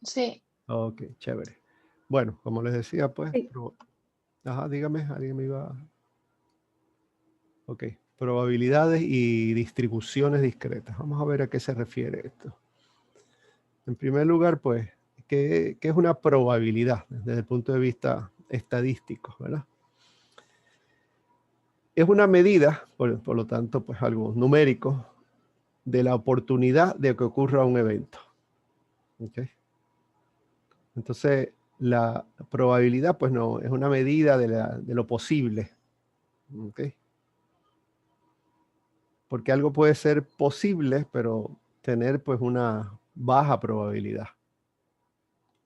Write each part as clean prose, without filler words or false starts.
Sí. Ok, chévere. Bueno, como les decía, pues, Sí. ajá, dígame, alguien me iba. Ok, probabilidades y distribuciones discretas. Vamos a ver a qué se refiere esto. En primer lugar, pues, ¿qué es una probabilidad desde el punto de vista estadístico, ¿verdad? Es una medida, por lo tanto, pues algo numérico, de la oportunidad de que ocurra un evento. ¿Okay? Entonces, la probabilidad, pues no, es una medida de lo posible. ¿Okay? Porque algo puede ser posible, pero tener pues una baja probabilidad.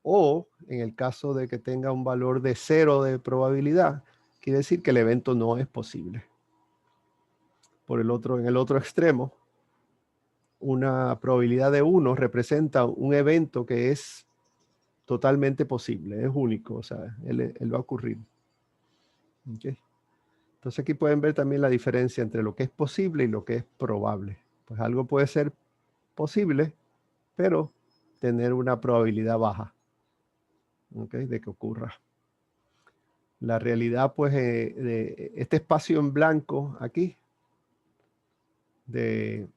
O en el caso de que tenga un valor de 0 de probabilidad, quiere decir que el evento no es posible. En el otro extremo, una probabilidad de 1 representa un evento que es totalmente posible, es único, o sea, él va a ocurrir. ¿Okay? Entonces aquí pueden ver también la diferencia entre lo que es posible y lo que es probable. Pues algo puede ser posible, pero tener una probabilidad baja, ¿okay? De que ocurra. La realidad, pues, de este espacio en blanco aquí, de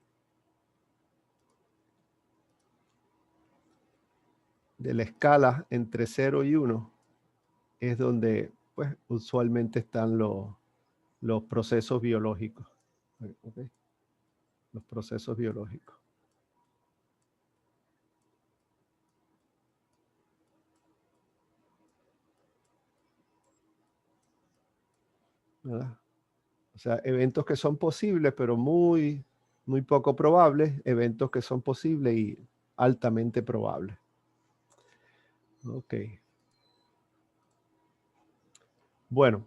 la escala entre 0 y 1, es donde, pues, usualmente están los procesos biológicos. ¿Okay? Los procesos biológicos. ¿Verdad? O sea, eventos que son posibles, pero muy, muy poco probables, eventos que son posibles y altamente probables. Ok. Bueno.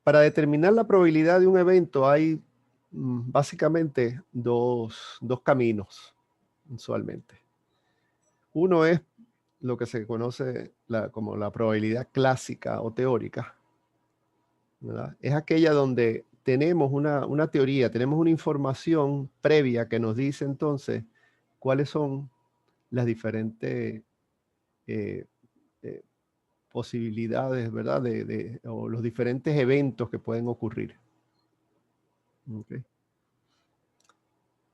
Para determinar la probabilidad de un evento hay básicamente dos caminos, usualmente. Uno es lo que se conoce como la probabilidad clásica o teórica, ¿verdad? Es aquella donde tenemos una teoría, tenemos una información previa que nos dice entonces cuáles son las diferentes eh, eh, posibilidades, ¿verdad? O los diferentes eventos que pueden ocurrir. Okay.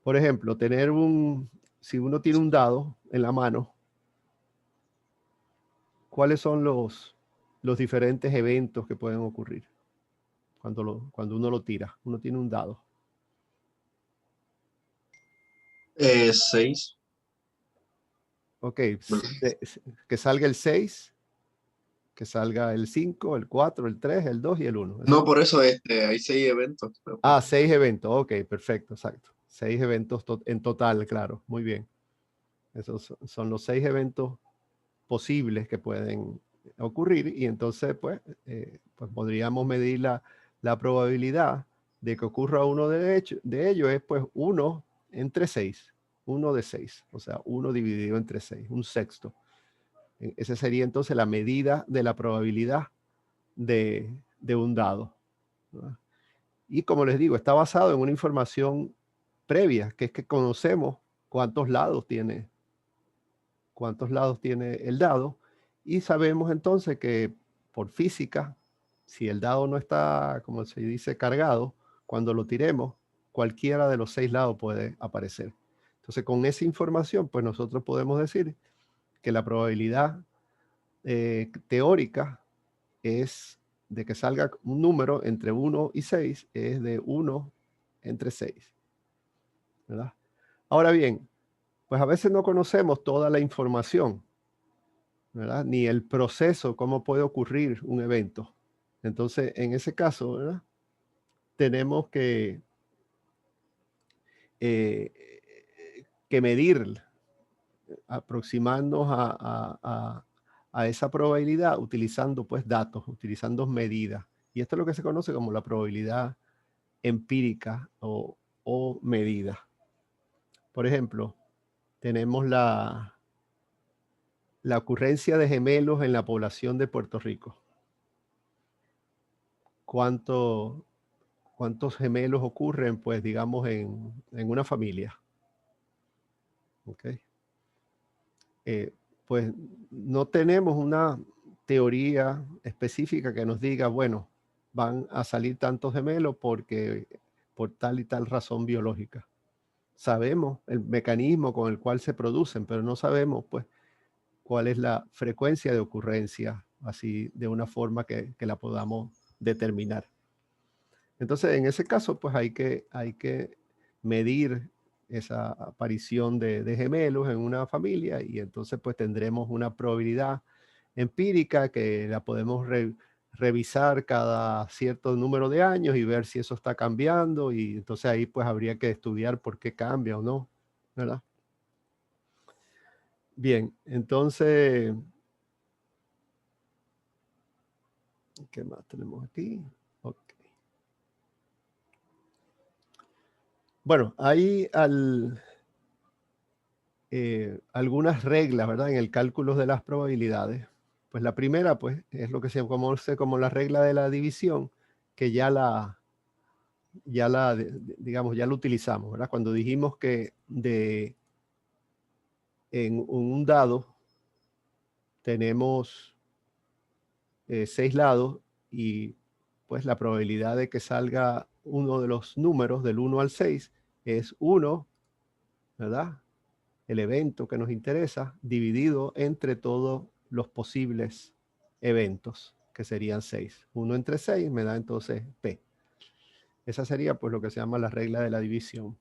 Por ejemplo, si uno tiene un dado en la mano, ¿cuáles son los diferentes eventos que pueden ocurrir cuando uno lo tira? Uno tiene un dado. 6. Ok, que salga el 6, que salga el 5, el 4, el 3, el 2 y el 1. No, por eso hay 6 eventos. 6 eventos. Ok, perfecto, exacto. 6 eventos en total, claro. Muy bien. Esos son los 6 eventos posibles que pueden ocurrir y entonces pues podríamos medir la probabilidad de que ocurra uno de ellos es pues 1 entre 6, 1 de 6, o sea, 1 dividido entre 6, un sexto. Esa sería entonces la medida de la probabilidad de un dado, ¿verdad? Y como les digo, está basado en una información previa, que es que conocemos cuántos lados tiene el dado, y sabemos entonces que por física, si el dado no está, como se dice, cargado, cuando lo tiremos, cualquiera de los 6 lados puede aparecer. Entonces, con esa información, pues nosotros podemos decir que la probabilidad teórica es de que salga un número entre 1 y 6, es de 1 entre 6, ¿verdad? Ahora bien, pues a veces no conocemos toda la información, ¿verdad? Ni el proceso, cómo puede ocurrir un evento. Entonces, en ese caso, ¿verdad? Tenemos eh, que medir, aproximarnos a esa probabilidad utilizando pues datos, utilizando medidas. Y esto es lo que se conoce como la probabilidad empírica o medida. Por ejemplo, tenemos la ocurrencia de gemelos en la población de Puerto Rico. ¿Cuántos gemelos ocurren, pues, digamos, en una familia? ¿Ok? Pues no tenemos una teoría específica que nos diga, bueno, van a salir tantos gemelos porque por tal y tal razón biológica. Sabemos el mecanismo con el cual se producen, pero no sabemos, pues, cuál es la frecuencia de ocurrencia, así de una forma que la podamos determinar. Entonces, en ese caso, pues hay que medir esa aparición de gemelos en una familia y entonces pues tendremos una probabilidad empírica que la podemos revisar cada cierto número de años y ver si eso está cambiando y entonces ahí pues habría que estudiar por qué cambia o no, ¿verdad? Bien, entonces, ¿qué más tenemos aquí? Ok. Bueno, hay algunas reglas, ¿verdad? En el cálculo de las probabilidades. Pues la primera, pues, es lo que se conoce como la regla de la división, que digamos, ya la utilizamos, ¿verdad? Cuando dijimos que en un dado tenemos 6 lados y pues la probabilidad de que salga uno de los números del 1 al 6 es 1, ¿verdad? El evento que nos interesa dividido entre todos los posibles eventos, que serían 6. 1 entre 6 me da entonces P. Esa sería pues lo que se llama la regla de la división,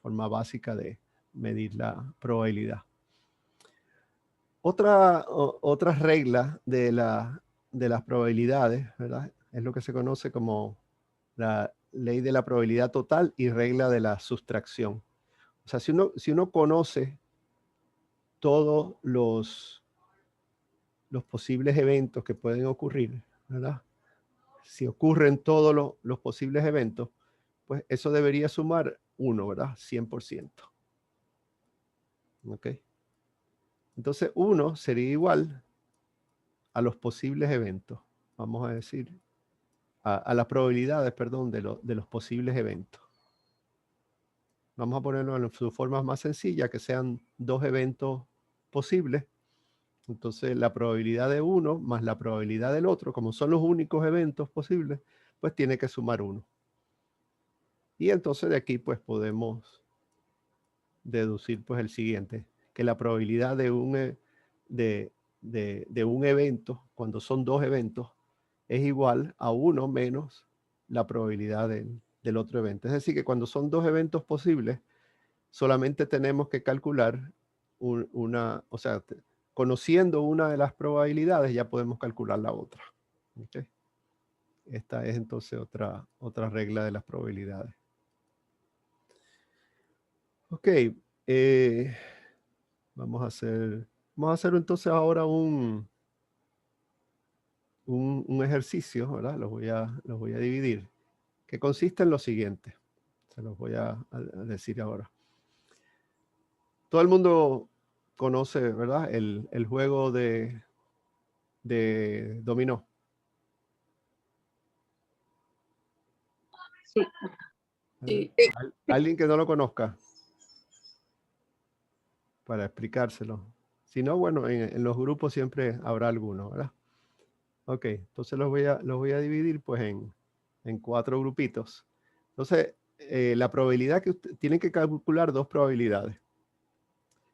forma básica de medir la probabilidad. Otra regla de las probabilidades, ¿verdad? Es lo que se conoce como la ley de la probabilidad total y regla de la sustracción. O sea, si uno conoce todos los posibles eventos que pueden ocurrir, ¿verdad? Si ocurren todos los posibles eventos, pues eso debería sumar 1, ¿verdad? 100%. ¿Ok? Entonces 1 sería igual a los posibles eventos, vamos a decir, a las probabilidades, perdón, de los posibles eventos. Vamos a ponerlo en su forma más sencilla, que sean 2 eventos posibles. Entonces la probabilidad de uno más la probabilidad del otro, como son los únicos eventos posibles, pues tiene que sumar 1. Y entonces de aquí pues podemos deducir pues el siguiente, que la probabilidad de un evento, cuando son 2 eventos, es igual a 1 menos la probabilidad del otro evento. Es decir, que cuando son 2 eventos posibles, solamente tenemos que calcular o sea, conociendo una de las probabilidades ya podemos calcular la otra. ¿Okay? Esta es entonces otra regla de las probabilidades. Ok, vamos a hacer entonces ahora un ejercicio, ¿verdad? Los voy a dividir, que consiste en lo siguiente. Se los voy a decir ahora. Todo el mundo conoce, ¿verdad? El juego de dominó. Sí. Sí. ¿Alguien que no lo conozca? Para explicárselo. Si no, bueno, en los grupos siempre habrá alguno, ¿verdad? Ok, entonces los voy a dividir pues en 4 grupitos. Entonces, la probabilidad que tienen que calcular 2 probabilidades.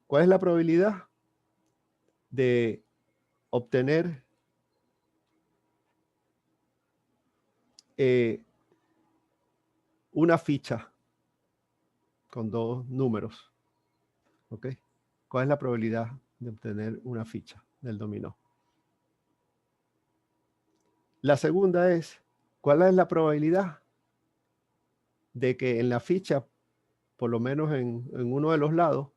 ¿Cuál es la probabilidad de obtener una ficha con 2 números? ¿Ok? ¿Cuál es la probabilidad de obtener una ficha del dominó? La segunda es, ¿cuál es la probabilidad de que en la ficha, por lo menos en uno de los lados,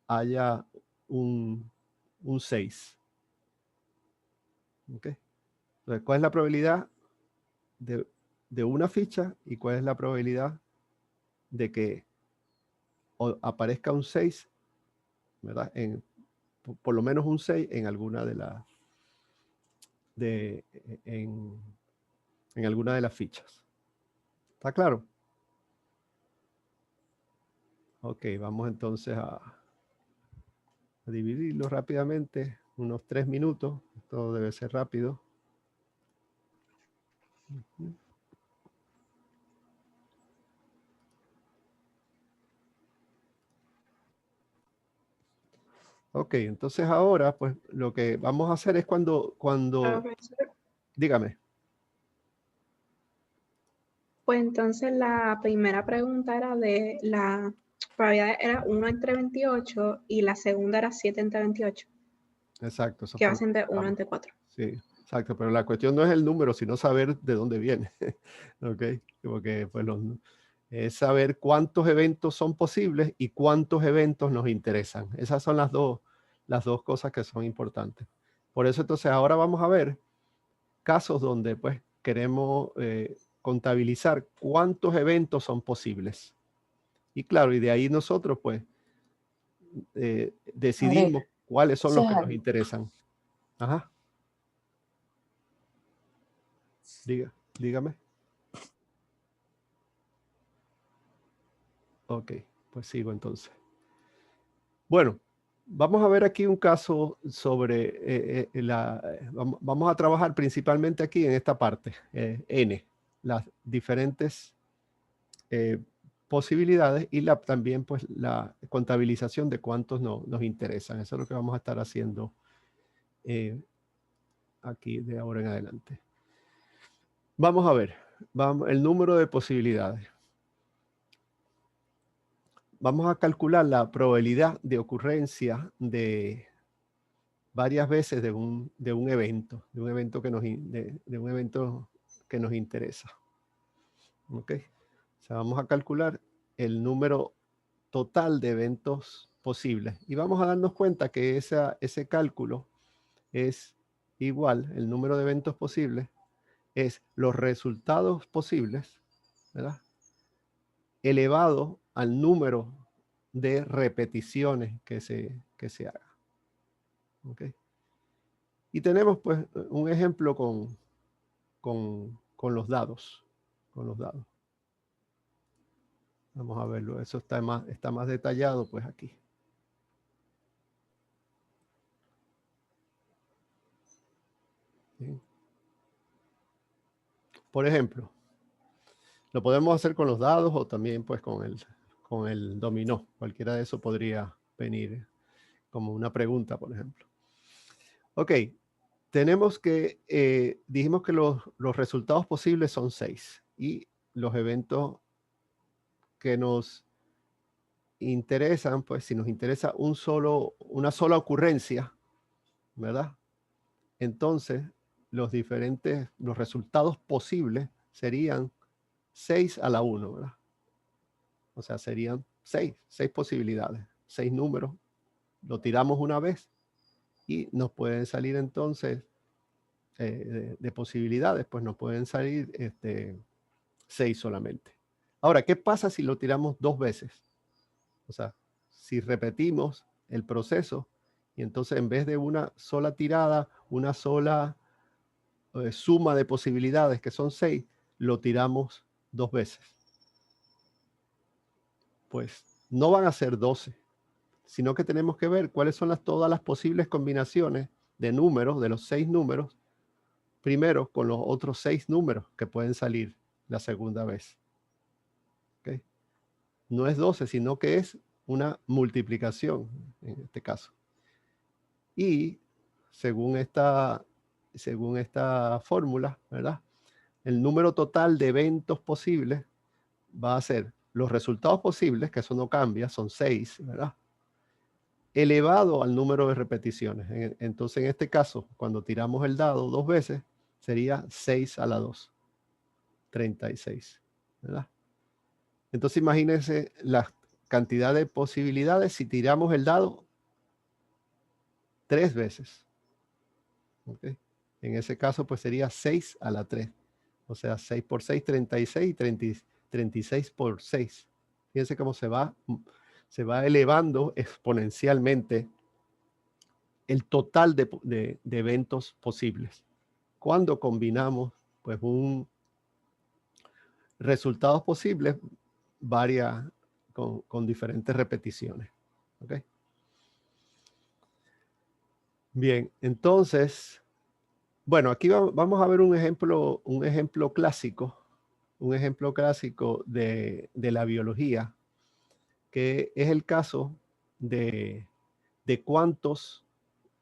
haya un 6? ¿Ok? Entonces, ¿cuál es la probabilidad de una ficha y cuál es la probabilidad de que aparezca un 6, ¿verdad? Por lo menos un 6 en alguna de las en alguna de las fichas. ¿Está claro? Ok, vamos entonces a dividirlo rápidamente, unos 3 minutos. Esto debe ser rápido. Ok, entonces ahora pues lo que vamos a hacer es cuando Profesor, dígame. pues entonces la primera pregunta era de la probabilidad era 1 entre 28 y la segunda era 7 entre 28, Exacto, eso que va fue a lo que ser de 1 explicamos. entre 4. Sí, exacto, pero la cuestión no es el número, sino saber de dónde viene. Ok, porque pues es saber cuántos eventos son posibles y cuántos eventos nos interesan. Esas son las dos cosas que son importantes. Por eso entonces ahora vamos a ver casos donde pues queremos contabilizar cuántos eventos son posibles. Y claro, y de ahí nosotros pues decidimos cuáles son los que nos interesan. Ajá. Dígame. Ok, pues sigo entonces. Bueno, vamos a ver aquí un caso sobre vamos a trabajar principalmente aquí en esta parte, N, las diferentes posibilidades y también pues la contabilización de cuántos nos interesan. Eso es lo que vamos a estar haciendo aquí de ahora en adelante. Vamos a ver, el número de posibilidades. Vamos a calcular la probabilidad de ocurrencia de varias veces de un evento, de un evento que nos interesa. ¿Ok? O sea, vamos a calcular el número total de eventos posibles y vamos a darnos cuenta que ese cálculo es igual, el número de eventos posibles es los resultados posibles, ¿verdad? Elevado al número de repeticiones que se haga. ¿Ok? Y tenemos pues un ejemplo con los dados. Con los dados. Vamos a verlo. Eso está más detallado pues aquí. Bien. Por ejemplo, lo podemos hacer con los dados o también pues con el dominó. Cualquiera de eso podría venir como una pregunta, por ejemplo. Ok, tenemos que, dijimos que los resultados posibles son 6 y los eventos que nos interesan, pues si nos interesa una sola ocurrencia, ¿verdad? Entonces, los resultados posibles serían 6 a la 1, ¿verdad? O sea, serían 6 posibilidades, 6 números. Lo tiramos una vez y nos pueden salir entonces de posibilidades, pues nos pueden salir 6 solamente. Ahora, ¿qué pasa si lo tiramos 2 veces? O sea, si repetimos el proceso y entonces en vez de una sola tirada, una sola suma de posibilidades, que son 6, lo tiramos 2 veces. Pues no van a ser 12, sino que tenemos que ver cuáles son todas las posibles combinaciones de números, de los 6 números, primero con los otros 6 números que pueden salir la segunda vez. ¿Okay? No es 12, sino que es una multiplicación en este caso. Y según esta fórmula, ¿verdad? El número total de eventos posibles va a ser los resultados posibles, que eso no cambia, son 6, ¿verdad? Elevado al número de repeticiones. Entonces, en este caso, cuando tiramos el dado 2 veces, sería 6 a la 2, 36, ¿verdad? Entonces, imagínense la cantidad de posibilidades si tiramos el dado 3 veces. ¿Okay? En ese caso, pues sería 6 a la 3. O sea, 6 por 6, 36 y 36 por 6. Fíjense cómo se va elevando exponencialmente el total de eventos posibles. Cuando combinamos pues un resultados posibles varía con diferentes repeticiones. ¿Ok? Bien, entonces, bueno, aquí vamos a ver un ejemplo clásico de la biología, que es el caso de cuántos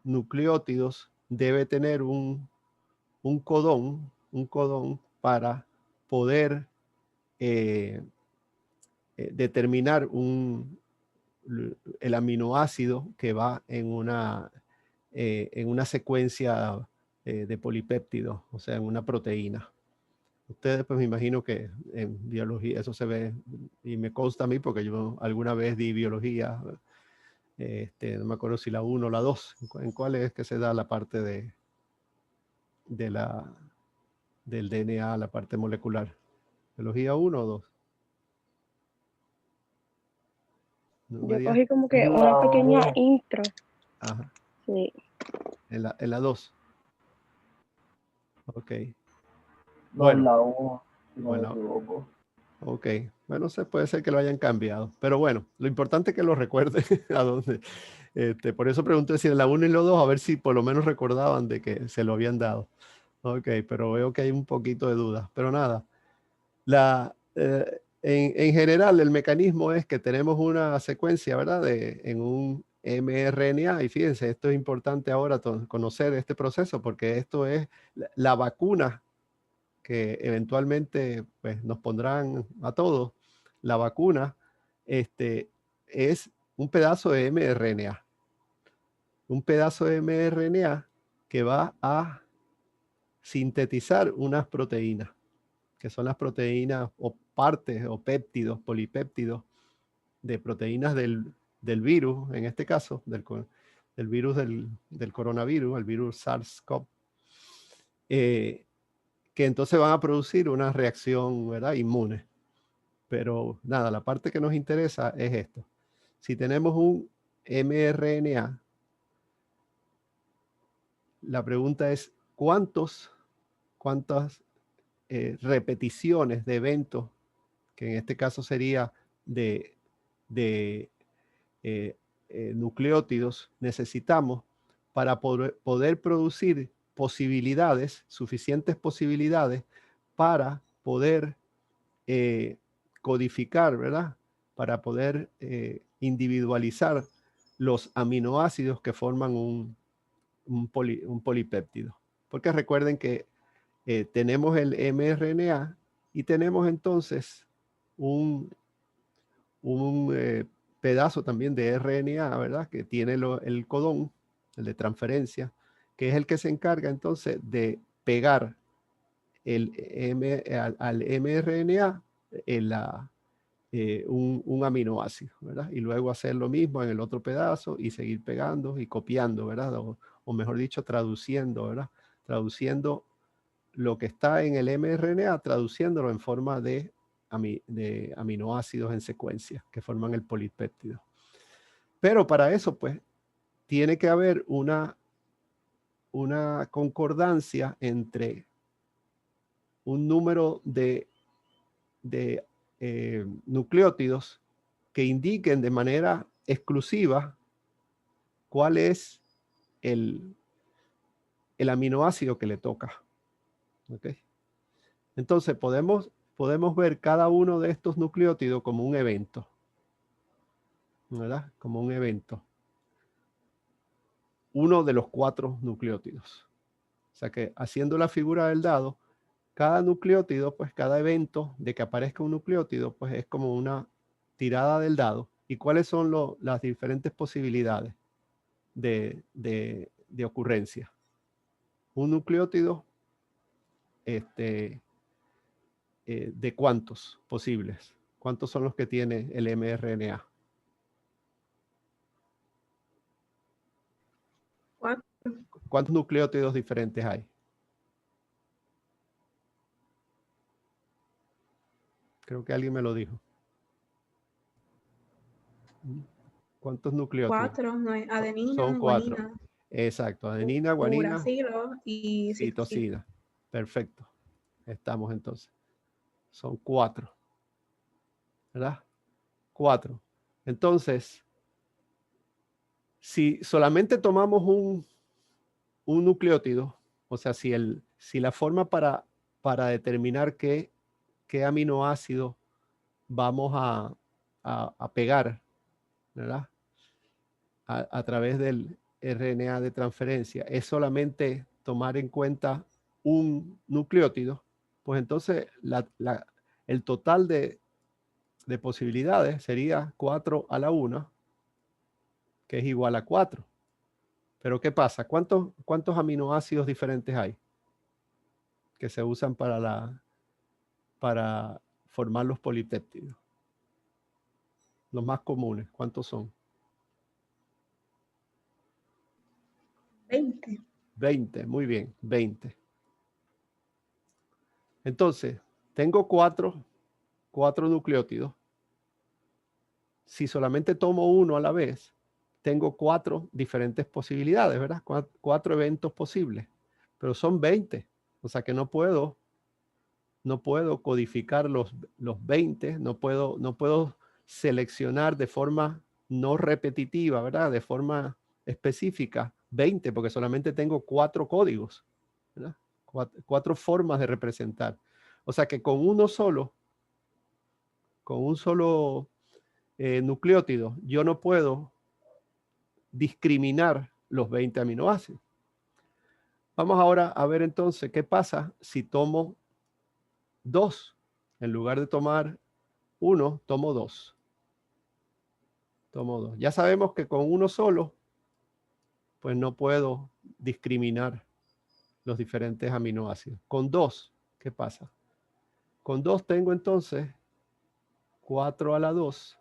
nucleótidos debe tener un codón para poder determinar el aminoácido que va en una secuencia de polipéptidos, o sea, en una proteína. Ustedes, pues me imagino que en biología eso se ve, y me consta a mí porque yo alguna vez di biología, no me acuerdo si la 1 o la 2, ¿en cuál es que se da la parte del DNA, la parte molecular? ¿Biología 1 o 2? ¿No Yo cogí como que una pequeña intro. Ajá. Sí. En la 2. Ok. No, Bueno. en la 1, si no me Bueno. equivoco. Ok. Bueno, puede ser que lo hayan cambiado. Pero bueno, lo importante es que lo recuerden a dónde. Por eso pregunté si en la 1 y la 2, a ver si por lo menos recordaban de que se lo habían dado. Ok, pero veo que hay un poquito de dudas. Pero nada. En general, el mecanismo es que tenemos una secuencia, ¿verdad? En un mRNA, y fíjense, esto es importante ahora conocer este proceso, porque esto es la vacuna que eventualmente pues, nos pondrán a todos. La vacuna es un pedazo de mRNA. Un pedazo de mRNA que va a sintetizar unas proteínas, que son las proteínas o partes o péptidos, polipéptidos de proteínas del virus, en este caso, del virus del coronavirus, el virus SARS-CoV, que entonces van a producir una reacción, ¿verdad?, inmune. Pero nada, la parte que nos interesa es esto. Si tenemos un mRNA, la pregunta es cuántas repeticiones de eventos, que en este caso sería de nucleótidos, necesitamos para poder producir suficientes posibilidades para poder codificar, ¿verdad? Para poder individualizar los aminoácidos que forman un polipéptido. Porque recuerden que tenemos el mRNA y tenemos entonces un pedazo también de RNA, ¿verdad? Que tiene el codón, el de transferencia, que es el que se encarga entonces de pegar al mRNA un aminoácido, ¿verdad? Y luego hacer lo mismo en el otro pedazo y seguir pegando y copiando, ¿verdad? O mejor dicho, traduciendo, ¿verdad? Traduciendo lo que está en el mRNA, traduciéndolo en forma de aminoácidos en secuencia que forman el polipéptido. Pero para eso, pues, tiene que haber una concordancia entre un número de nucleótidos que indiquen de manera exclusiva cuál es el aminoácido que le toca. ¿Okay? Entonces podemos ver cada uno de estos nucleótidos como un evento, ¿verdad? Como un evento. Uno de los 4 nucleótidos. O sea que haciendo la figura del dado, cada nucleótido, pues cada evento de que aparezca un nucleótido, pues es como una tirada del dado. ¿Y cuáles son las diferentes posibilidades de ocurrencia? Un nucleótido, ¿de cuántos posibles? ¿Cuántos son los que tiene el mRNA? 4. ¿Cuántos nucleótidos diferentes hay? Creo que alguien me lo dijo. ¿Cuántos nucleótidos? 4, no hay adenina, son 4. guanina. Exacto, adenina, guanina, Uracilo y citosina. Perfecto. Estamos entonces. Son 4. ¿Verdad? 4. Entonces, si solamente tomamos un nucleótido, o sea, si la forma para determinar qué aminoácido vamos a pegar, ¿verdad? A través del RNA de transferencia es solamente tomar en cuenta un nucleótido, pues entonces el total de posibilidades sería 4 a la 1, que es igual a 4. Pero ¿qué pasa? ¿Cuántos aminoácidos diferentes hay que se usan para formar los polipéptidos? Los más comunes, ¿cuántos son? 20. 20, muy bien, 20. Entonces, tengo 4 nucleótidos. Si solamente tomo uno a la vez, tengo 4 diferentes posibilidades, ¿verdad? 4 eventos posibles, pero son 20. O sea que no puedo codificar los 20, no puedo seleccionar de forma no repetitiva, ¿verdad? De forma específica 20, porque solamente tengo 4 códigos, ¿verdad? 4 formas de representar. O sea que con un solo nucleótido, yo no puedo discriminar los 20 aminoácidos. Vamos ahora a ver entonces qué pasa si tomo 2. En lugar de tomar 1, tomo 2. Tomo 2. Ya sabemos que con uno solo, pues no puedo discriminar los diferentes aminoácidos. Con 2, ¿qué pasa? Con 2 tengo entonces 4 a la 2,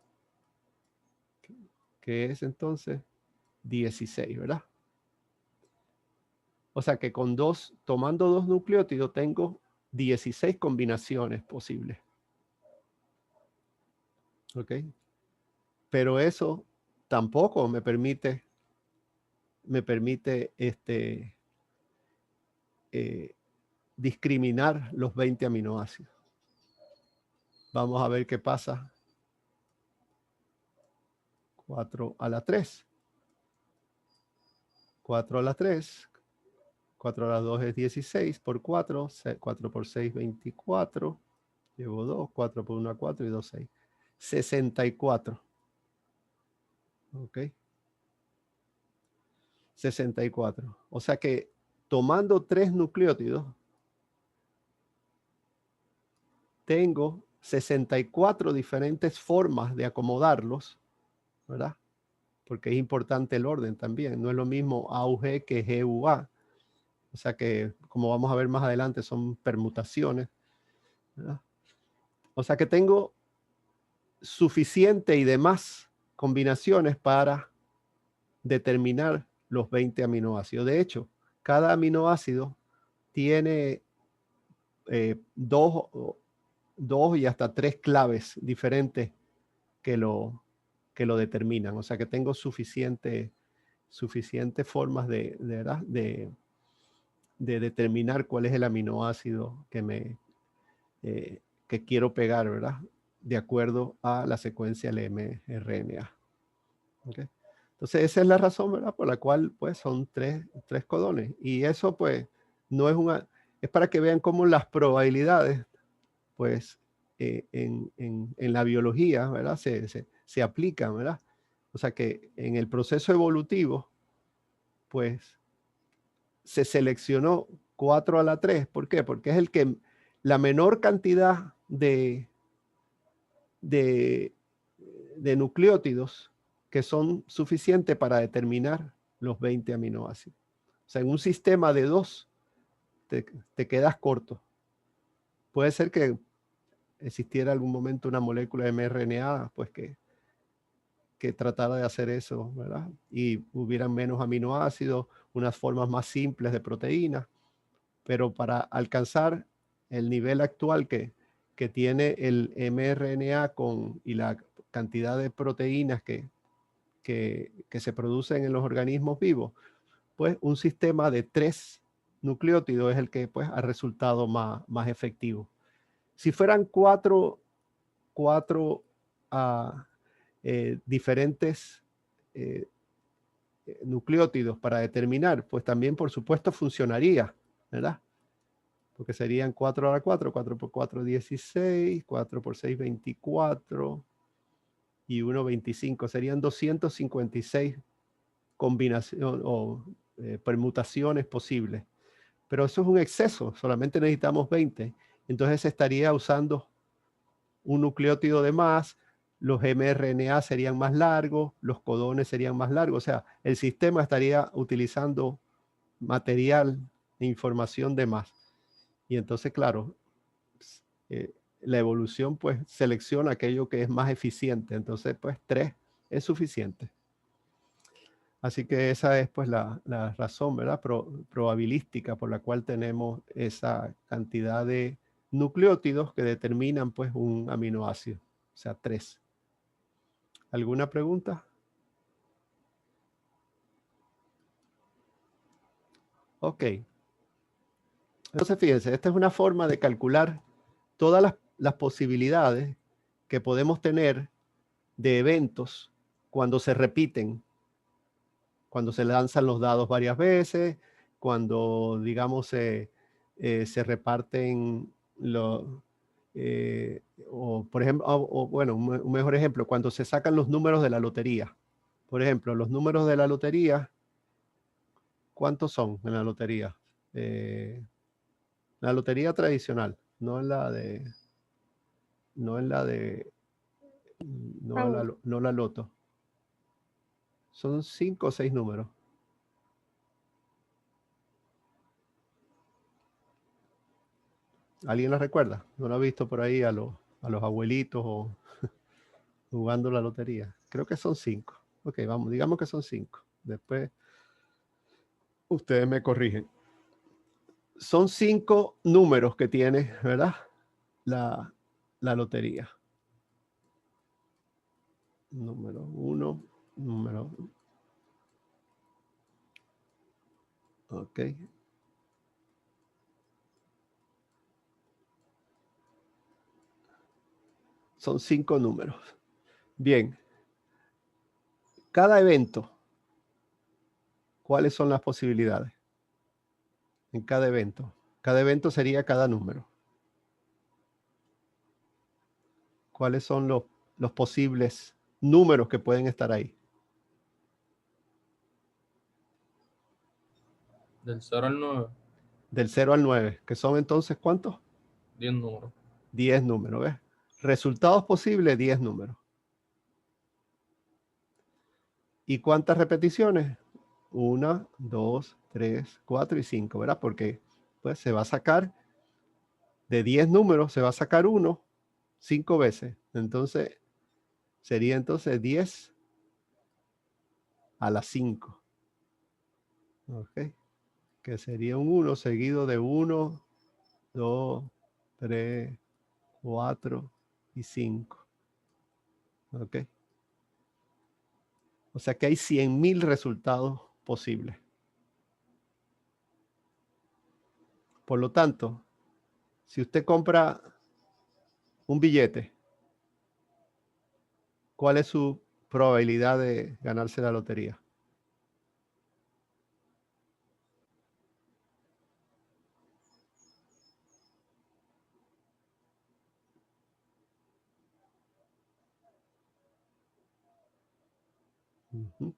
que es entonces 16, ¿verdad? O sea que con 2, tomando 2 nucleótidos, tengo 16 combinaciones posibles. ¿Ok? Pero eso tampoco me permite discriminar los 20 aminoácidos. Vamos a ver qué pasa. 4 a la 3. 4 a la 3. 4 a la 2 es 16 por 4. 4 por 6, 24. Llevo 2. 4 por 1, 4 y 2, 6. 64. ¿Ok? 64. O sea que tomando 3 nucleótidos, tengo 64 diferentes formas de acomodarlos, ¿verdad? Porque es importante el orden también. No es lo mismo AUG que GUA. O sea que, como vamos a ver más adelante, son permutaciones, ¿verdad? O sea que tengo suficiente y demás combinaciones para determinar los 20 aminoácidos. De hecho, cada aminoácido tiene 2 y hasta 3 claves diferentes que lo determinan. O sea que tengo suficiente formas de determinar cuál es el aminoácido que quiero pegar, ¿verdad? De acuerdo a la secuencia del mRNA. ¿Okay? Entonces esa es la razón, ¿verdad? Por la cual pues son tres codones. Y eso pues no es es para que vean cómo las probabilidades pues en la biología, ¿verdad? Se aplican, ¿verdad? O sea que en el proceso evolutivo pues se seleccionó 4 a la 3. ¿Por qué? Porque es la menor cantidad de nucleótidos que son suficientes para determinar los 20 aminoácidos. O sea, en un sistema de 2 te quedas corto. Puede ser que existiera algún momento una molécula de mRNA, pues que tratara de hacer eso, ¿verdad? Y hubieran menos aminoácidos, unas formas más simples de proteínas, pero para alcanzar el nivel actual que tiene el mRNA y la cantidad de proteínas que se producen en los organismos vivos, pues un sistema de 3 nucleótidos es el que pues ha resultado más efectivo. Si fueran cuatro diferentes nucleótidos para determinar, pues también por supuesto funcionaría, ¿verdad? Porque serían 4 a la 4, 4 por 4, 16, 4 por 6, 24 y 1, 25. Serían 256 combinaciones o permutaciones posibles. Pero eso es un exceso, solamente necesitamos 20. Entonces estaría usando un nucleótido de más, los mRNA serían más largos, los codones serían más largos. O sea, el sistema estaría utilizando material e información de más. Y entonces, claro, la evolución pues selecciona aquello que es más eficiente. Entonces, pues 3 es suficiente. Así que esa es pues la razón, ¿verdad? Probabilística por la cual tenemos esa cantidad de nucleótidos que determinan pues un aminoácido, o sea, 3. ¿Alguna pregunta? Ok. Entonces, fíjense, esta es una forma de calcular todas las posibilidades que podemos tener de eventos cuando se repiten, cuando se lanzan los dados varias veces, cuando, digamos, se reparten los... o por ejemplo, bueno, un mejor ejemplo, cuando se sacan los números de la lotería. Por ejemplo, los números de la lotería, ¿cuántos son en la lotería? La lotería tradicional, no en la de... No en la de... No la loto. Son 5 o 6 números. ¿Alguien la recuerda? ¿No lo ha visto por ahí a los abuelitos o jugando la lotería? Creo que son 5. Ok, vamos, digamos que son 5. Después ustedes me corrigen. Son 5 números que tiene, ¿verdad? La lotería. Número 1, número... Ok. Son 5 números. Bien. Cada evento, ¿cuáles son las posibilidades? En cada evento. Cada evento sería cada número. ¿Cuáles son los posibles números que pueden estar ahí? Del 0 al 9. Del 0 al 9, que son entonces ¿cuántos? 10 números. 10 números, ¿ves? Resultados posibles, 10 números. ¿Y cuántas repeticiones? 1, 2, 3, 4 y 5, ¿verdad? Porque pues se va a sacar de 10 números, se va a sacar uno 5 veces. Entonces, sería entonces 10 a la 5. ¿Ok? Que sería un 1 seguido de 1, 2, 3, 4 y 5. ¿Ok? O sea que hay 100,000 resultados posibles. Por lo tanto, si usted compra un billete, ¿cuál es su probabilidad de ganarse la lotería? Uh-huh.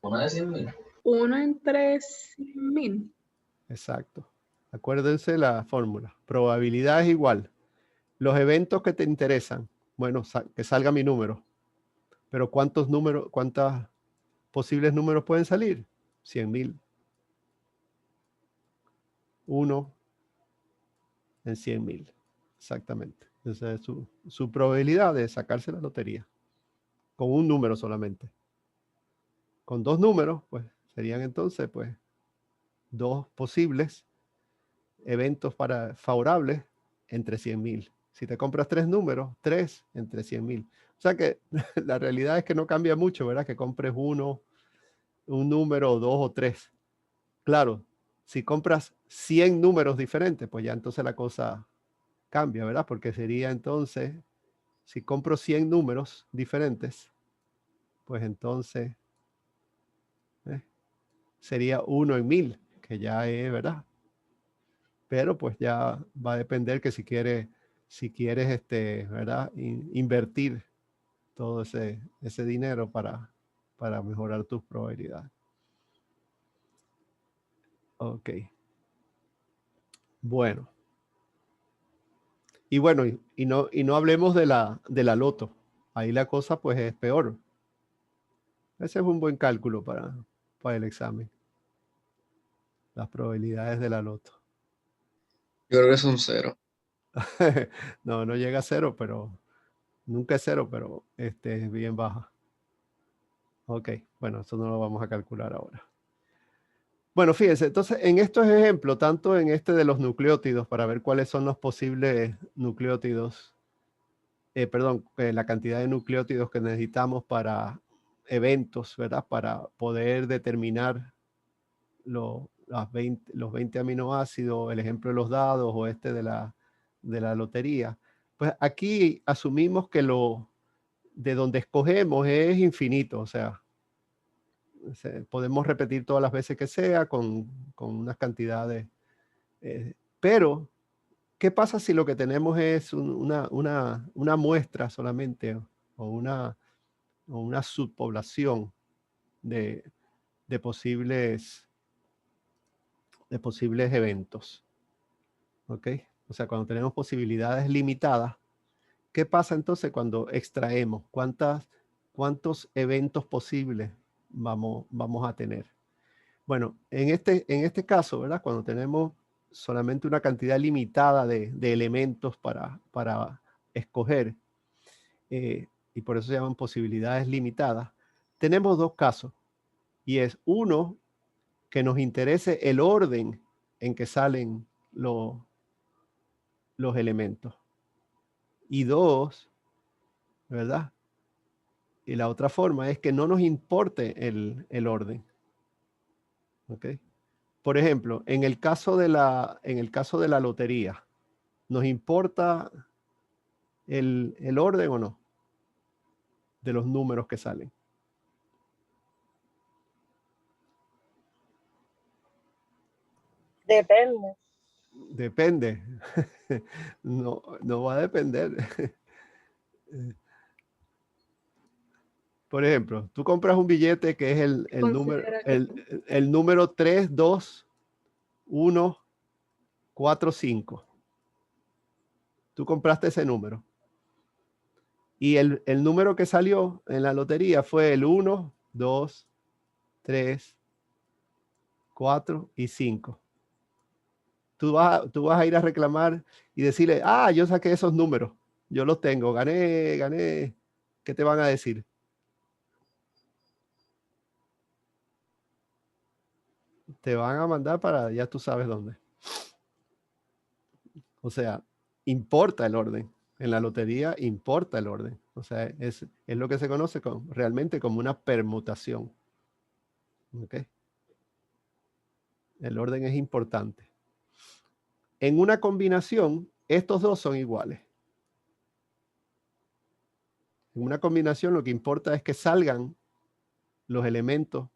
Una de 100,000. 1 entre 100,000. Exacto. Acuérdense la fórmula. Probabilidad es igual. Los eventos que te interesan, bueno, que salga mi número. Pero ¿cuántos posibles números pueden salir? 100,000. 1 en 100,000. Exactamente. Esa es su probabilidad de sacarse la lotería. Con un número solamente. Con 2 números, pues serían entonces, pues, 2 posibles eventos favorables entre 100,000. Si te compras 3 números, 3 entre 100,000. O sea que la realidad es que no cambia mucho, ¿verdad? Que compres un número, 2 o 3. Claro, si compras 100 números diferentes, pues ya entonces la cosa cambia, ¿verdad? Porque sería entonces, si compro 100 números diferentes, pues entonces sería 1 en 1000, que ya es, ¿verdad? Pero pues ya va a depender que si quieres, ¿verdad? Invertir todo ese dinero para mejorar tus probabilidades. Ok. Bueno. Y bueno, y no hablemos de la loto. Ahí la cosa pues es peor. Ese es un buen cálculo para el examen. Las probabilidades de la loto. Yo creo que es un 0. No llega a 0, pero nunca es 0, pero es bien baja. Ok, bueno, eso no lo vamos a calcular ahora. Bueno, fíjense, entonces en estos ejemplos, tanto en este de los nucleótidos, para ver cuáles son los posibles nucleótidos, la cantidad de nucleótidos que necesitamos para eventos, ¿verdad? Para poder determinar los 20 aminoácidos, el ejemplo de los dados o de la lotería. Pues aquí asumimos que de donde escogemos es infinito, o sea, podemos repetir todas las veces que sea con unas cantidades. Pero, ¿qué pasa si lo que tenemos es una muestra solamente o una subpoblación de posibles eventos? ¿Ok? O sea, cuando tenemos posibilidades limitadas, ¿qué pasa entonces cuando extraemos? ¿Cuántos eventos posibles vamos a tener? Bueno, en este caso, ¿verdad? Cuando tenemos solamente una cantidad limitada de elementos para escoger, y por eso se llaman posibilidades limitadas, tenemos dos casos. Y es uno, que nos interese el orden en que salen los elementos. Y dos, ¿verdad? Y la otra forma es que no nos importe el orden. ¿Ok? Por ejemplo, en el caso de la lotería, ¿nos importa el orden o no de los números que salen? Depende. Depende. No va a depender. Por ejemplo, tú compras un billete que es el número 3, 2, 1, 4, 5. Tú compraste ese número. Y el número que salió en la lotería fue el 1, 2, 3, 4 y 5. Tú vas a ir a reclamar y decirle, yo saqué esos números, yo los tengo, gané. ¿Qué te van a decir? Te van a mandar para, ya tú sabes dónde. O sea, importa el orden. En la lotería importa el orden. O sea, es lo que se conoce realmente como una permutación. ¿Ok? El orden es importante. En una combinación, estos dos son iguales. En una combinación lo que importa es que salgan los elementos.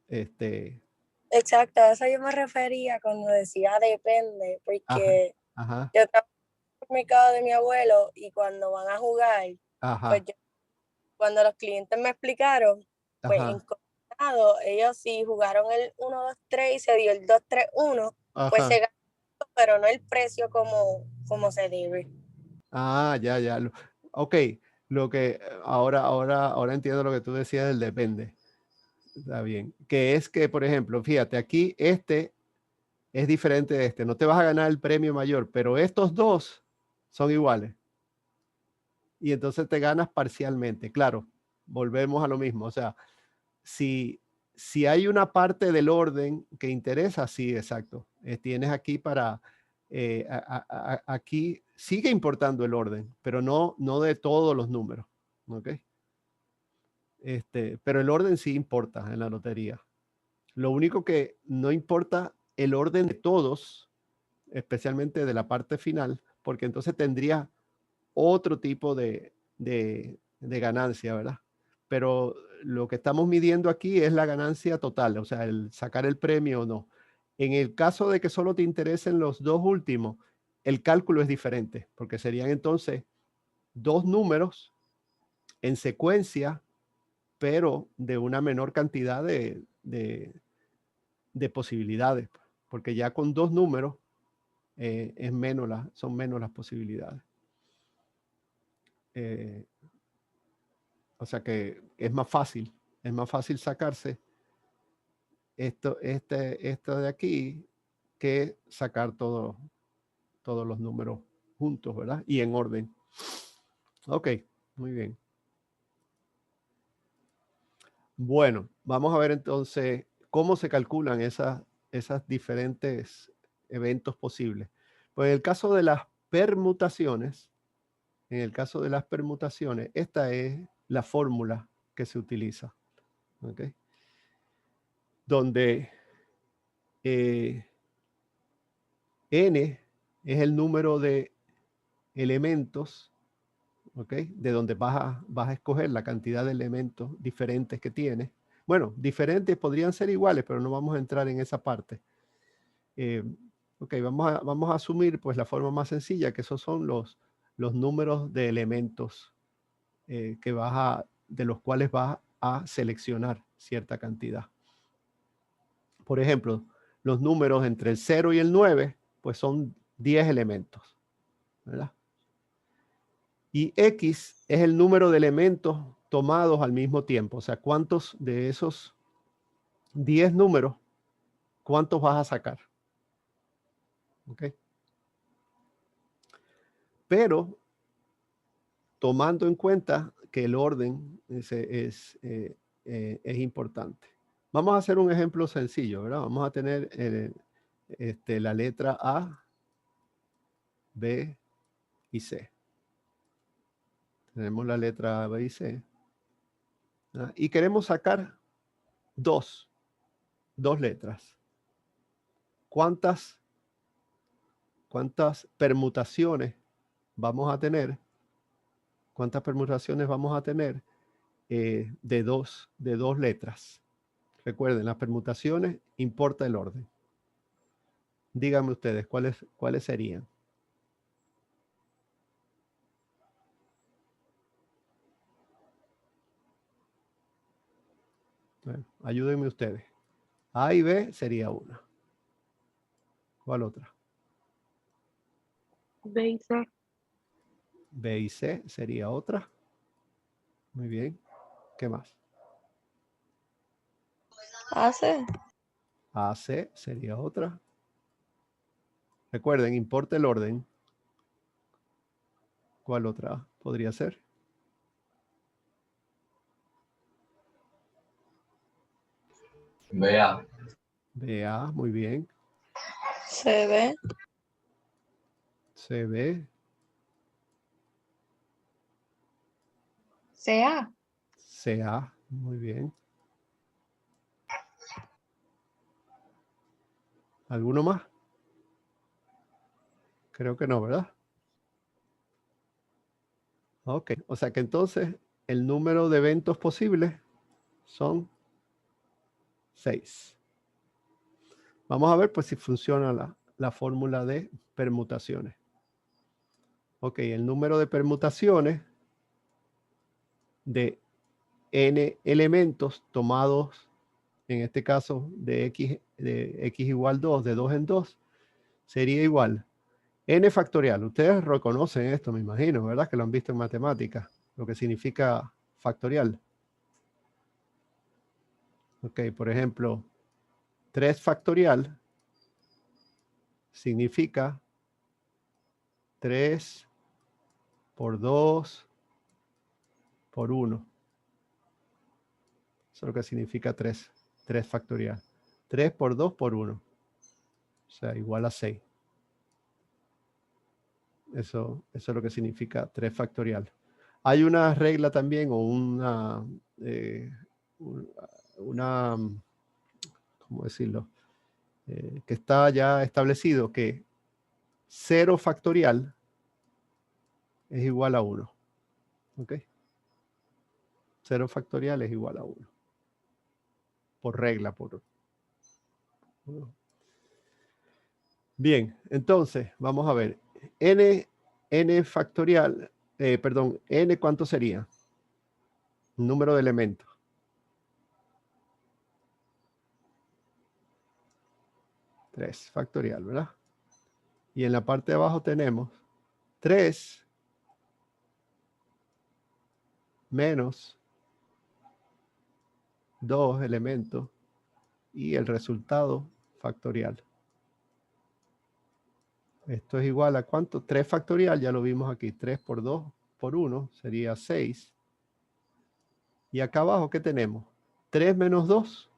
Exacto, a eso yo me refería cuando decía depende, porque Ajá. yo trabajo en el mercado de mi abuelo y cuando van a jugar, pues cuando los clientes me explicaron, pues en combinado, ellos sí jugaron el 1, 2, 3 y se dio el 2, 3, 1, pues se ganó, pero no el precio como se debe. Ya. Ok, lo que ahora entiendo lo que tú decías del depende. Está bien. Que es que, por ejemplo, fíjate, aquí es diferente de este. No te vas a ganar el premio mayor, pero estos dos son iguales. Y entonces te ganas parcialmente. Claro, volvemos a lo mismo. O sea, si hay una parte del orden que interesa, sí, exacto. Tienes aquí aquí sigue importando el orden, pero no de todos los números. ¿Ok? Pero el orden sí importa en la lotería. Lo único que no importa el orden de todos especialmente de la parte final, porque entonces tendría otro tipo de ganancia, ¿verdad? Pero lo que estamos midiendo aquí es la ganancia total, o sea, el sacar el premio o no. En el caso de que solo te interesen los dos últimos, el cálculo es diferente, porque serían entonces dos números en secuencia, pero de una menor cantidad de posibilidades, porque ya con dos números son menos las posibilidades. O sea que es más fácil sacarse esto de aquí que sacar todos los números juntos, ¿verdad? Y en orden. Ok, muy bien. Bueno, vamos a ver entonces cómo se calculan esas diferentes eventos posibles. Pues en el caso de las permutaciones, esta es la fórmula que se utiliza. ¿Ok? Donde n es el número de elementos, ¿ok? De donde vas a escoger la cantidad de elementos diferentes que tienes. Bueno, diferentes podrían ser iguales, pero no vamos a entrar en esa parte. Ok, vamos a asumir pues la forma más sencilla, que esos son los números de elementos de los cuales vas a seleccionar cierta cantidad. Por ejemplo, los números entre el 0 y el 9, pues son 10 elementos, ¿verdad? Y X es el número de elementos tomados al mismo tiempo. O sea, ¿cuántos de esos 10 números, cuántos vas a sacar? ¿Ok? Pero tomando en cuenta que el orden es importante. Vamos a hacer un ejemplo sencillo, ¿verdad? Vamos a tener la letra A, B y C. Tenemos la letra A, B y C. ¿Ah? Y queremos sacar dos letras. ¿Cuántas permutaciones vamos a tener? ¿Cuántas permutaciones vamos a tener de dos letras? Recuerden, las permutaciones importa el orden. Díganme ustedes, ¿cuáles serían? Bueno, ayúdenme ustedes. A y B sería una. ¿Cuál otra? B y C. B y C sería otra. Muy bien. ¿Qué más? AC. AC sería otra. Recuerden, importa el orden. ¿Cuál otra podría ser? BA. BA, muy bien. CB. CB. CA. CA, muy bien. ¿Alguno más? Creo que no, ¿verdad? Ok, o sea que entonces el número de eventos posibles son 6. Vamos a ver pues si funciona la fórmula de permutaciones. Ok, el número de permutaciones de n elementos tomados, en este caso de x igual 2, de 2 en 2, sería igual n factorial. Ustedes reconocen esto, me imagino, ¿verdad? Que lo han visto en matemáticas, lo que significa factorial. Ok, por ejemplo, 3 factorial significa 3 por 2 por 1. Eso es lo que significa 3 factorial. 3 por 2 por 1. O sea, igual a 6. Eso es lo que significa 3 factorial. Hay una regla también o una ¿cómo decirlo? Que está ya establecido que 0 factorial es igual a 1. ¿Ok? 0 factorial es igual a 1. Por regla. Bien, entonces, vamos a ver. N factorial, N, ¿cuánto sería? Número de elementos. 3 factorial, ¿verdad? Y en la parte de abajo tenemos 3 menos 2 elementos y el resultado factorial. Esto es igual a ¿cuánto? 3 factorial, ya lo vimos aquí. 3 por 2 por 1 sería 6. Y acá abajo, ¿qué tenemos? 3 menos 2,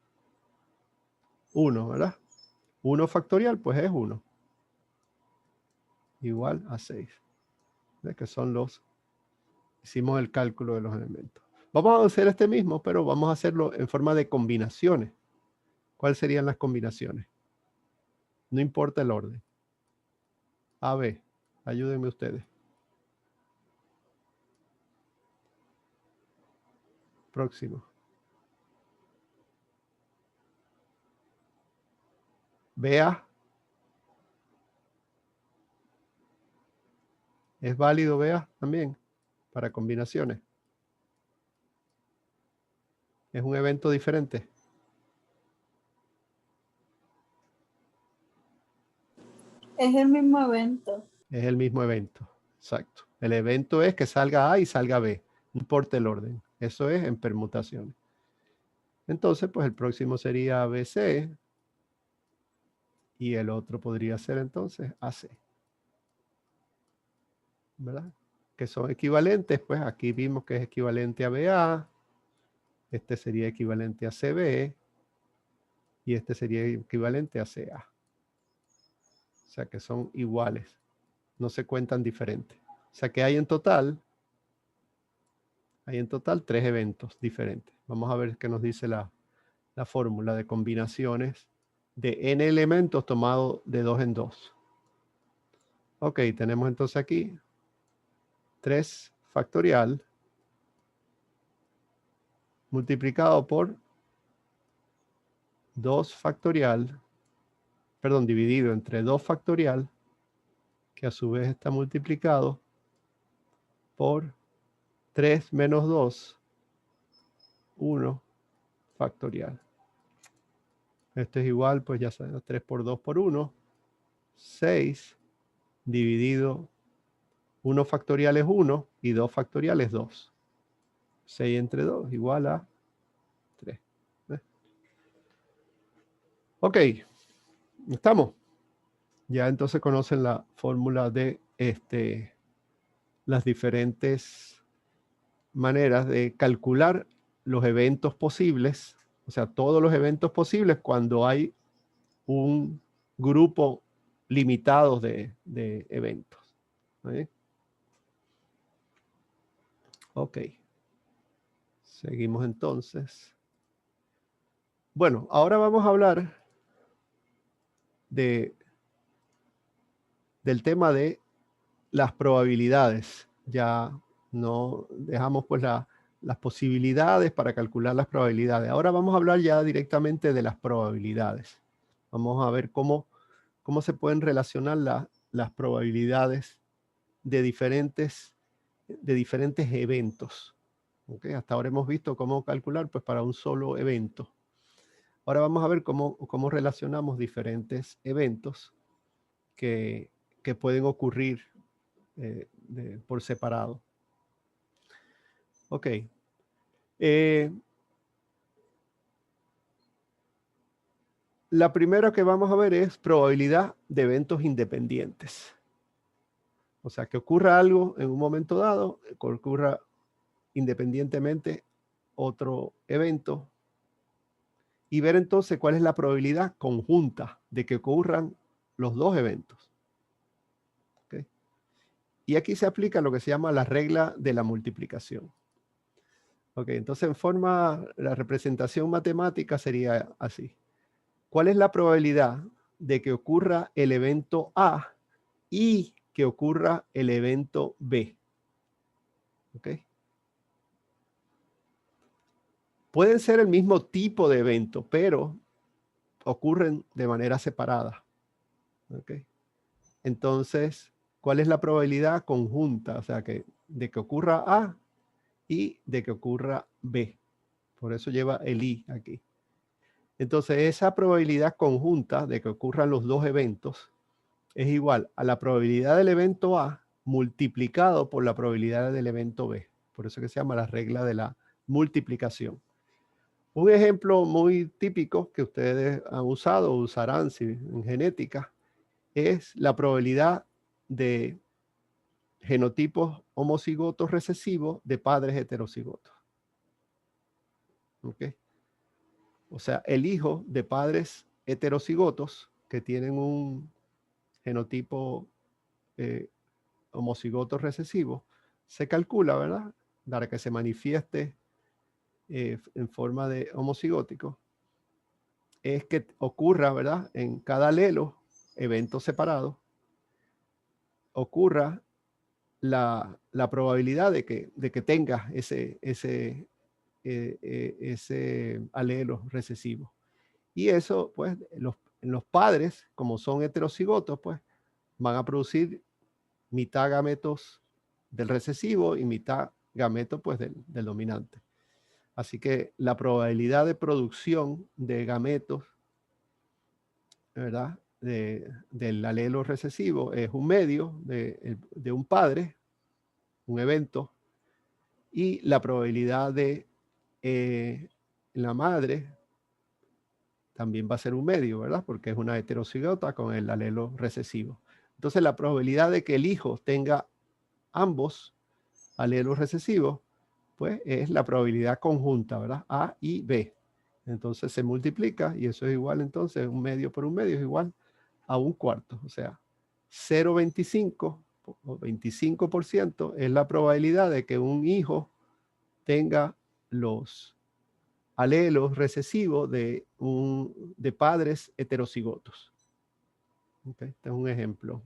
1, ¿verdad? 1 factorial, pues es 1. Igual a 6. ¿Ves? Que son los... Hicimos el cálculo de los elementos. Vamos a hacer este mismo, pero vamos a hacerlo en forma de combinaciones. ¿Cuáles serían las combinaciones? No importa el orden. A, B. Ayúdenme ustedes. Próximo. BA. ¿Es válido BA también para combinaciones? ¿Es un evento diferente? Es el mismo evento. Es el mismo evento, exacto. El evento es que salga A y salga B. No importa el orden. Eso es en permutaciones. Entonces, pues el próximo sería ABC. Y el otro podría ser entonces AC. ¿Verdad? Que son equivalentes, pues aquí vimos que es equivalente a BA. Este sería equivalente a CB. Y este sería equivalente a CA. O sea que son iguales. No se cuentan diferentes. O sea que hay en total 3 eventos diferentes. Vamos a ver qué nos dice la fórmula de combinaciones de n elementos tomado de 2 en 2. Ok, tenemos entonces aquí 3 factorial multiplicado por 2 factorial, perdón, dividido entre 2 factorial, que a su vez está multiplicado por 3 menos 2, 1 factorial. Esto es igual, pues ya sabemos, 3 por 2 por 1, 6 dividido 1 factorial es 1 y 2 factorial es 2. 6 entre 2 igual a 3. Ok, ¿estamos? Ya entonces conocen la fórmula de las diferentes maneras de calcular los eventos posibles, o sea, todos los eventos posibles cuando hay un grupo limitado de eventos. ¿Sí? Ok. Seguimos entonces. Bueno, ahora vamos a hablar del tema de las probabilidades. Ya no dejamos pues las posibilidades para calcular las probabilidades. Ahora vamos a hablar ya directamente de las probabilidades. Vamos a ver cómo se pueden relacionar las probabilidades de diferentes eventos. ¿Okay? Hasta ahora hemos visto cómo calcular pues para un solo evento. Ahora vamos a ver cómo relacionamos diferentes eventos que pueden ocurrir por separado. Ok. La primera que vamos a ver es probabilidad de eventos independientes. O sea, que ocurra algo en un momento dado, que ocurra independientemente otro evento, y ver entonces cuál es la probabilidad conjunta de que ocurran los dos eventos. ¿Okay? Y aquí se aplica lo que se llama la regla de la multiplicación. Ok, entonces en forma, la representación matemática sería así. ¿Cuál es la probabilidad de que ocurra el evento A y que ocurra el evento B. ¿Ok? Pueden ser el mismo tipo de evento, pero ocurren de manera separada. ¿Ok? Entonces, ¿cuál es la probabilidad conjunta? O sea, de que ocurra A y de que ocurra B. Por eso lleva el I aquí. Entonces, esa probabilidad conjunta de que ocurran los dos eventos es igual a la probabilidad del evento A multiplicado por la probabilidad del evento B. Por eso que se llama la regla de la multiplicación. Un ejemplo muy típico que ustedes han usado o usarán en genética es la probabilidad de genotipos homocigotos recesivos de padres heterocigotos. ¿Ok? O sea, el hijo de padres heterocigotos que tienen un genotipo homocigoto recesivo, se calcula, ¿verdad? Para que se manifieste en forma de homocigótico, es que ocurra, ¿verdad? En cada alelo, eventos separados, ocurra la probabilidad de que tenga ese alelo recesivo. Y eso, pues, los padres, como son heterocigotos, pues, van a producir mitad gametos del recesivo y mitad gametos, pues, del dominante. Así que la probabilidad de producción de gametos, ¿verdad?, del alelo recesivo es un medio de un padre, un evento, y la probabilidad de la madre también va a ser un medio, ¿verdad? Porque es una heterocigota con el alelo recesivo. Entonces, la probabilidad de que el hijo tenga ambos alelos recesivos, pues es la probabilidad conjunta, ¿verdad? A y B. Entonces se multiplica y eso es igual, entonces, un medio por un medio es igual a un cuarto. O sea, 0,25 o 25% es la probabilidad de que un hijo tenga los alelos recesivos de padres heterocigotos. Okay, este es un ejemplo.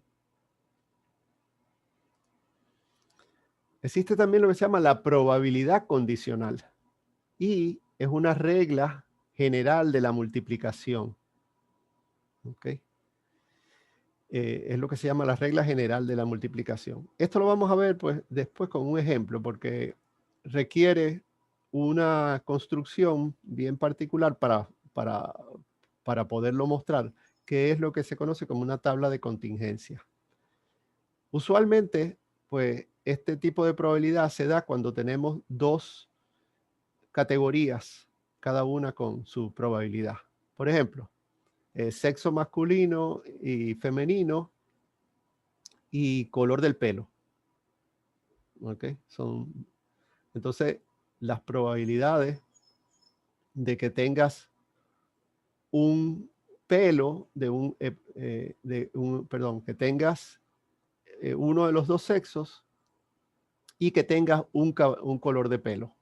Existe también lo que se llama la probabilidad condicional y es una regla general de la multiplicación. Okay. Es lo que se llama la regla general de la multiplicación. Esto lo vamos a ver, pues, después con un ejemplo, porque requiere una construcción bien particular para poderlo mostrar, que es lo que se conoce como una tabla de contingencia. Usualmente, pues, este tipo de probabilidad se da cuando tenemos dos categorías, cada una con su probabilidad. Por ejemplo, sexo masculino y femenino y color del pelo. ¿Ok? Entonces, las probabilidades de que tengas un pelo que tengas uno de los dos sexos y que tengas un color de pelo.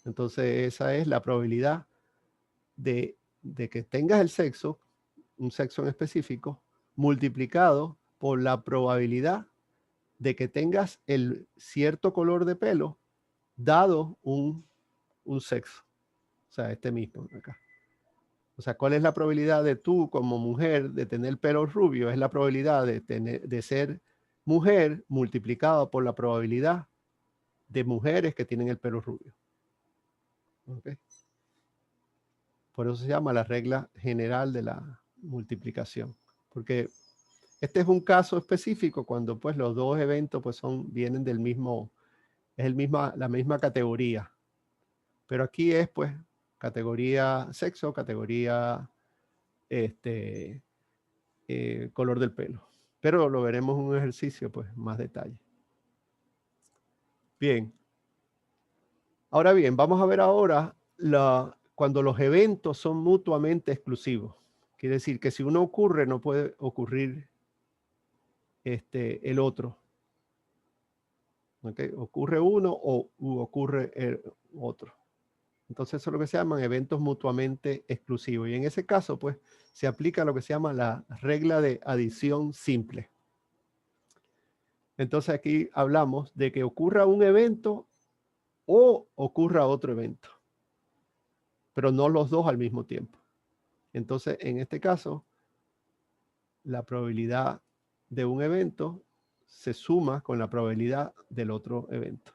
Entonces, esa es la probabilidad de que tengas el sexo, un sexo en específico, multiplicado por la probabilidad de que tengas el cierto color de pelo dado un sexo. O sea, este mismo acá. O sea, ¿cuál es la probabilidad de tú como mujer de tener pelo rubio? Es la probabilidad de ser mujer multiplicado por la probabilidad de mujeres que tienen el pelo rubio. ¿Okay? Por eso se llama la regla general de la multiplicación. Porque este es un caso específico cuando, pues, los dos eventos, pues, vienen del mismo, la misma categoría. Pero aquí es, pues, categoría sexo, categoría color del pelo. Pero lo veremos en un ejercicio, pues, más detalle. Bien. Ahora bien, vamos a ver ahora cuando los eventos son mutuamente exclusivos. Quiere decir que si uno ocurre, no puede ocurrir el otro. ¿Okay? Ocurre uno o ocurre el otro. Entonces eso es lo que se llaman eventos mutuamente exclusivos. Y en ese caso, pues, se aplica lo que se llama la regla de adición simple. Entonces aquí hablamos de que ocurra un evento o ocurra otro evento, pero no los dos al mismo tiempo. Entonces, en este caso, la probabilidad de un evento se suma con la probabilidad del otro evento.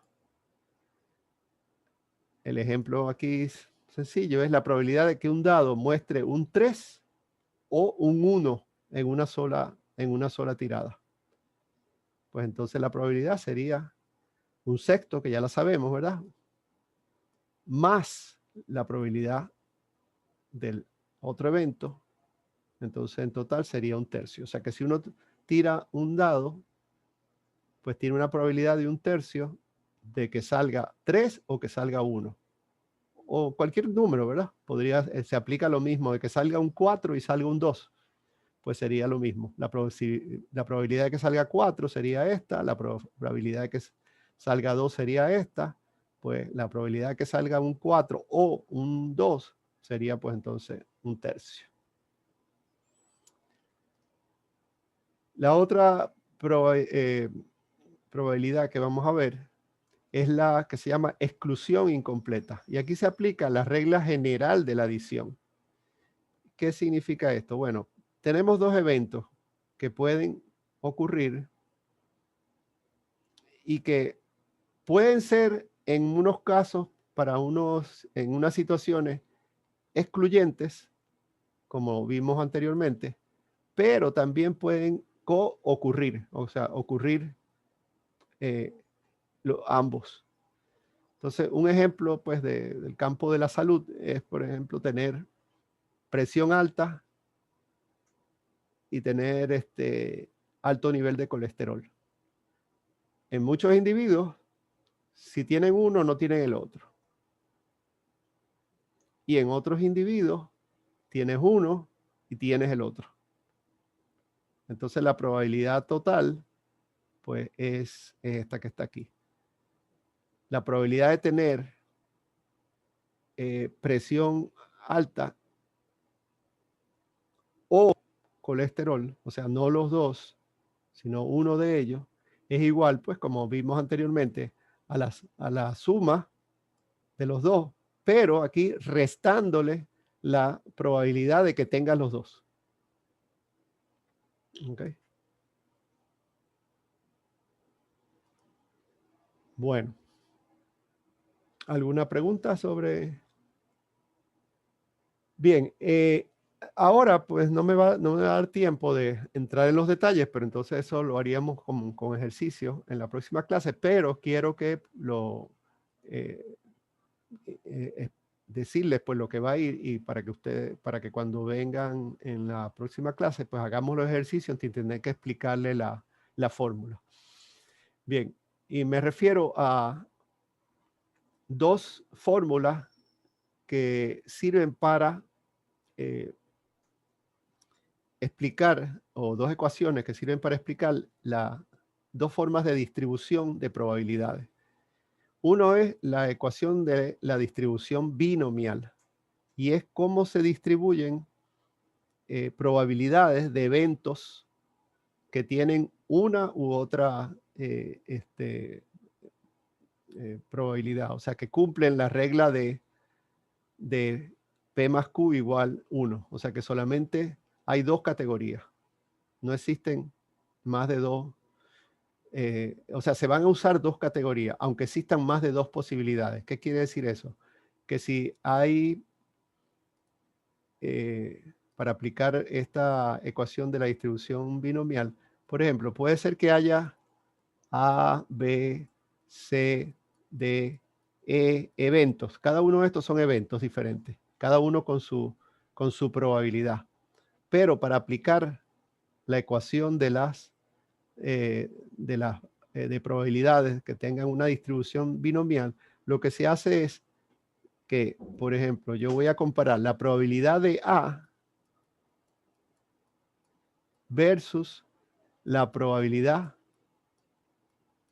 El ejemplo aquí es sencillo, es la probabilidad de que un dado muestre un 3 o un 1 en una sola tirada. Pues entonces la probabilidad sería un sexto, que ya la sabemos, ¿verdad? Más la probabilidad del otro evento. Entonces en total sería un tercio. O sea que si uno tira un dado, pues tiene una probabilidad de un tercio de que salga 3 o que salga 1. O cualquier número, ¿verdad? Se aplica lo mismo, de que salga un 4 y salga un 2. Pues sería lo mismo. La probabilidad de que salga 4 sería esta, la probabilidad de que salga 2 sería esta, pues la probabilidad de que salga un 4 o un 2 sería pues entonces un tercio. La otra probabilidad que vamos a ver es la que se llama exclusión incompleta. Y aquí se aplica la regla general de la adición. ¿Qué significa esto? Bueno, tenemos dos eventos que pueden ocurrir y que pueden ser en unos casos, en unas situaciones excluyentes, como vimos anteriormente, pero también pueden co-ocurrir, o sea, ocurrir ambos. Entonces, un ejemplo pues, del campo de la salud es, por ejemplo, tener presión alta y tener alto nivel de colesterol. En muchos individuos, si tienen uno, no tienen el otro. Y en otros individuos, tienes uno y tienes el otro. Entonces, la probabilidad total, pues, es esta que está aquí. La probabilidad de tener presión alta o colesterol, o sea, no los dos, sino uno de ellos, es igual, pues, como vimos anteriormente, a la suma de los dos, pero aquí restándole la probabilidad de que tengan los dos. ¿Ok? Bueno. ¿Alguna pregunta sobre? Bien, ahora pues no me va a dar tiempo de entrar en los detalles, pero entonces eso lo haríamos con ejercicio en la próxima clase, pero quiero que decirles pues lo que va a ir y para que cuando vengan en la próxima clase pues hagamos los ejercicios sin tener que explicarle la fórmula. Bien, y me refiero a dos fórmulas que sirven para explicar, o dos ecuaciones que sirven para explicar las dos formas de distribución de probabilidades. Uno es la ecuación de la distribución binomial y es cómo se distribuyen probabilidades de eventos que tienen una u otra probabilidad, o sea que cumplen la regla de P más Q igual 1, o sea que solamente hay dos categorías, no existen más de dos, o sea, se van a usar dos categorías, aunque existan más de dos posibilidades. ¿Qué quiere decir eso? Que si hay, para aplicar esta ecuación de la distribución binomial, por ejemplo, puede ser que haya A, B, C, D, E eventos. Cada uno de estos son eventos diferentes, cada uno con su probabilidad. Pero para aplicar la ecuación de probabilidades que tengan una distribución binomial, lo que se hace es que, por ejemplo, yo voy a comparar la probabilidad de A versus la probabilidad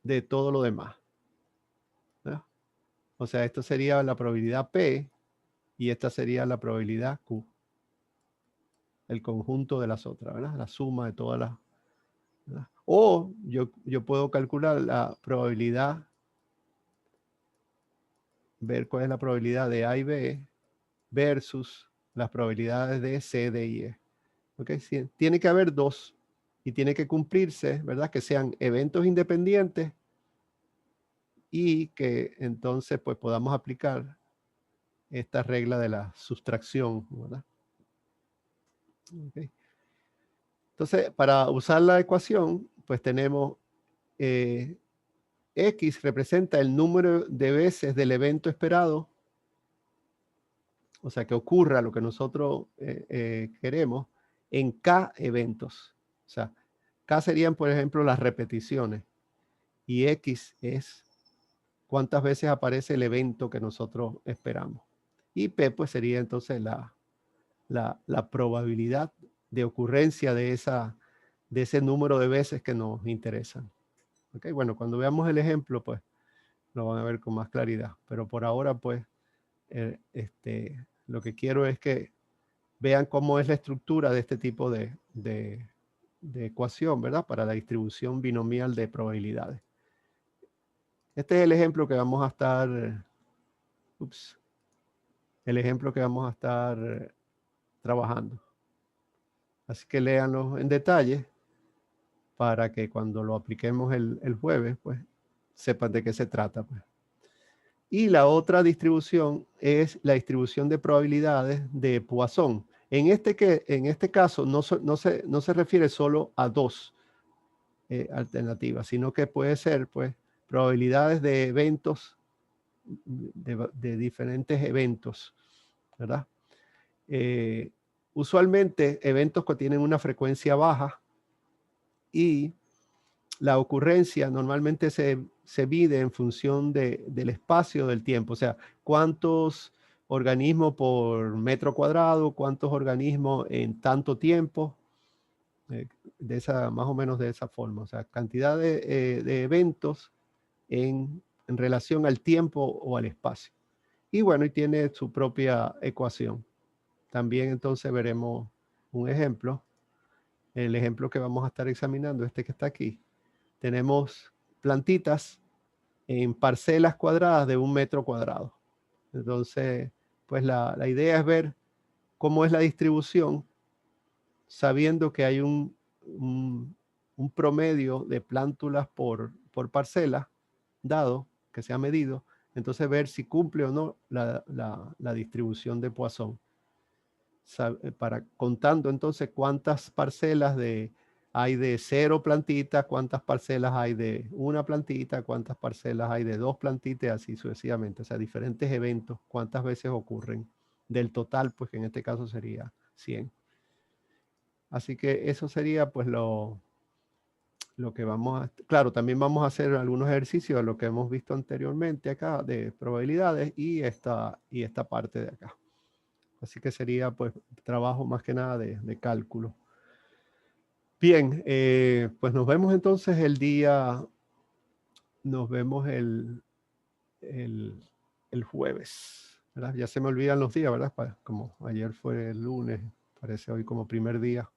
de todo lo demás, ¿no? O sea, esto sería la probabilidad P y esta sería la probabilidad Q. El conjunto de las otras, ¿verdad? La suma de todas las, ¿verdad? O yo puedo calcular la probabilidad, ver cuál es la probabilidad de A y B versus las probabilidades de C, D y E. ¿Okay? Sí, tiene que haber dos y tiene que cumplirse, ¿verdad? Que sean eventos independientes y que entonces pues podamos aplicar esta regla de la sustracción, ¿verdad? Okay. Entonces, para usar la ecuación, pues tenemos X representa el número de veces del evento esperado, o sea, que ocurra lo que nosotros queremos en K eventos. O sea, K serían, por ejemplo, las repeticiones y X es cuántas veces aparece el evento que nosotros esperamos. Y P, pues sería entonces la probabilidad de ocurrencia de ese número de veces que nos interesan. Okay, bueno, cuando veamos el ejemplo, pues lo van a ver con más claridad. Pero por ahora, pues, lo que quiero es que vean cómo es la estructura de este tipo de ecuación, ¿verdad? Para la distribución binomial de probabilidades. Este es el ejemplo que vamos a estar, trabajando. Así que léanlo en detalle para que cuando lo apliquemos el jueves, pues sepan de qué se trata. Pues. Y la otra distribución es la distribución de probabilidades de Poisson. En este caso no se refiere solo a dos alternativas, sino que puede ser pues probabilidades de eventos, de diferentes eventos, ¿verdad? Usualmente eventos que tienen una frecuencia baja y la ocurrencia normalmente se mide en función del espacio del tiempo, o sea, cuántos organismos por metro cuadrado, cuántos organismos en tanto tiempo, más o menos de esa forma, o sea, cantidad de eventos en relación al tiempo o al espacio. Y bueno, y tiene su propia ecuación. También entonces veremos un ejemplo. El ejemplo que vamos a estar examinando, este que está aquí. Tenemos plantitas en parcelas cuadradas de 1 metro cuadrado. Entonces, pues la idea es ver cómo es la distribución, sabiendo que hay un promedio de plántulas por parcela, dado que se ha medido. Entonces, ver si cumple o no la distribución de Poisson. Contando entonces cuántas parcelas hay de 0 plantitas, cuántas parcelas hay de 1 plantita, cuántas parcelas hay de 2 plantitas, así sucesivamente. O sea, diferentes eventos, cuántas veces ocurren del total, pues que en este caso sería 100. Así que eso sería pues lo que vamos a... Claro, también vamos a hacer algunos ejercicios de lo que hemos visto anteriormente acá de probabilidades y esta parte de acá. Así que sería pues trabajo más que nada de cálculo. Bien, pues nos vemos entonces el jueves, ¿verdad? Ya se me olvidan los días, ¿verdad? Como ayer fue el lunes, parece hoy como primer día.